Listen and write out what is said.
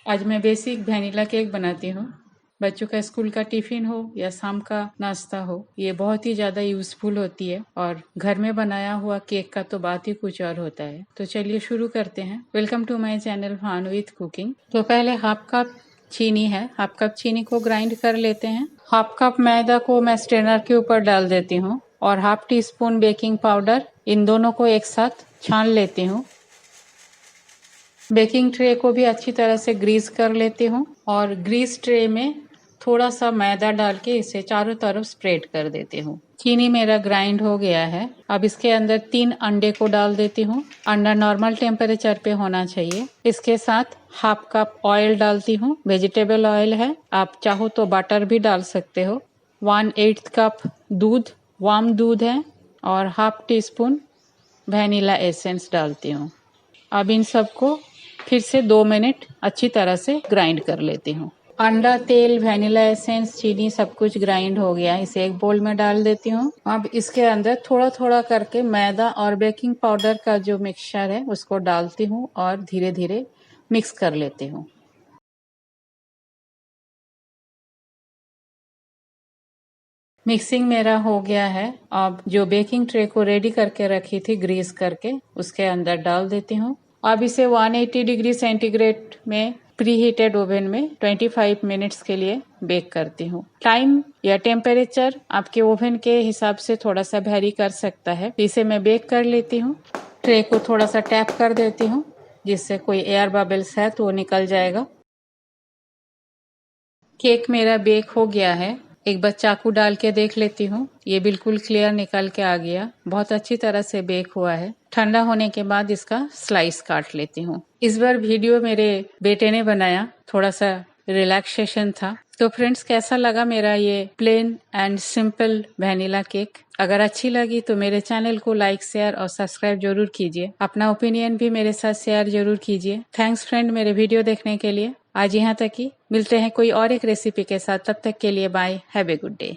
आज मैं basic vanilla cake बनाती हूँ। बच्चों का स्कूल का टिफिन हो या शाम का नाश्ता हो, ये बहुत ही ज़्यादा यूज़फुल होती है और घर में बनाया हुआ केक का तो बात ही कुछ और होता है। तो चलिए शुरू करते हैं। Welcome to my channel Bhanu with cooking. तो पहले हाफ कप चीनी है, हाफ कप चीनी को ग्राइंड कर लेते हैं। हाफ कप मैदा को मैं स्ट्रेनर के ऊपर डाल देती हूँ और half teaspoon baking powder, इन दोनों को एक साथ छान लेती हूँ। बेकिंग ट्रे को भी अच्छी तरह से ग्रीस कर लेती हूँ और ग्रीस ट्रे में थोड़ा सा मैदा डाल के इसे चारों तरफ स्प्रेड कर देती हूँ। चीनी मेरा ग्राइंड हो गया है। अब इसके अंदर 3 अंडे को डाल देती हूँ। अंडा नॉर्मल टेम्परेचर पे होना चाहिए। इसके साथ हाफ कप ऑयल डालती हूँ, वेजिटेबल ऑयल है, आप चाहो तो बटर भी डाल सकते हो। 1/8 कप दूध, वार्म दूध है और half tea spoon vanilla essence डालती हूँ। अब इन सबको फिर से 2 मिनट अच्छी तरह से ग्राइंड कर लेती हूँ। अंडा, तेल, वैनिला एसेंस, चीनी सब कुछ ग्राइंड हो गया। इसे एक बोल में डाल देती हूँ। अब इसके अंदर थोड़ा थोड़ा करके मैदा और बेकिंग पाउडर का जो मिक्सचर है उसको डालती हूँ और धीरे धीरे मिक्स कर लेती हूँ। मिक्सिंग मेरा हो गया है। अब जो बेकिंग ट्रे को रेडी करके रखी थी ग्रीस करके, उसके अंदर डाल देती हूँ। अब इसे 180 डिग्री सेंटीग्रेड में प्री हीटेड ओवन में 25 मिनट्स के लिए बेक करती हूँ। टाइम या टेम्परेचर आपके ओवन के हिसाब से थोड़ा सा वेरी कर सकता है। इसे मैं बेक कर लेती हूँ। ट्रे को थोड़ा सा टैप कर देती हूँ, जिससे कोई एयर बबल्स है तो वो निकल जाएगा। केक मेरा बेक हो गया है। एक बार चाकू डाल के देख लेती हूँ। ये बिल्कुल क्लियर निकल के आ गया। बहुत अच्छी तरह से बेक हुआ है। ठंडा होने के बाद इसका स्लाइस काट लेती हूँ। इस बार वीडियो मेरे बेटे ने बनाया, थोड़ा सा रिलैक्सेशन था। तो फ्रेंड्स, कैसा लगा मेरा ये plain and simple vanilla cake? अगर अच्छी लगी तो मेरे चैनल को लाइक, शेयर और सब्सक्राइब जरूर कीजिए। अपना ओपिनियन भी मेरे साथ शेयर जरूर कीजिए। थैंक्स फ्रेंड मेरे वीडियो देखने के लिए। आज यहाँ तक ही। मिलते हैं कोई और एक रेसिपी के साथ। तब तक के लिए bye. Have a good day.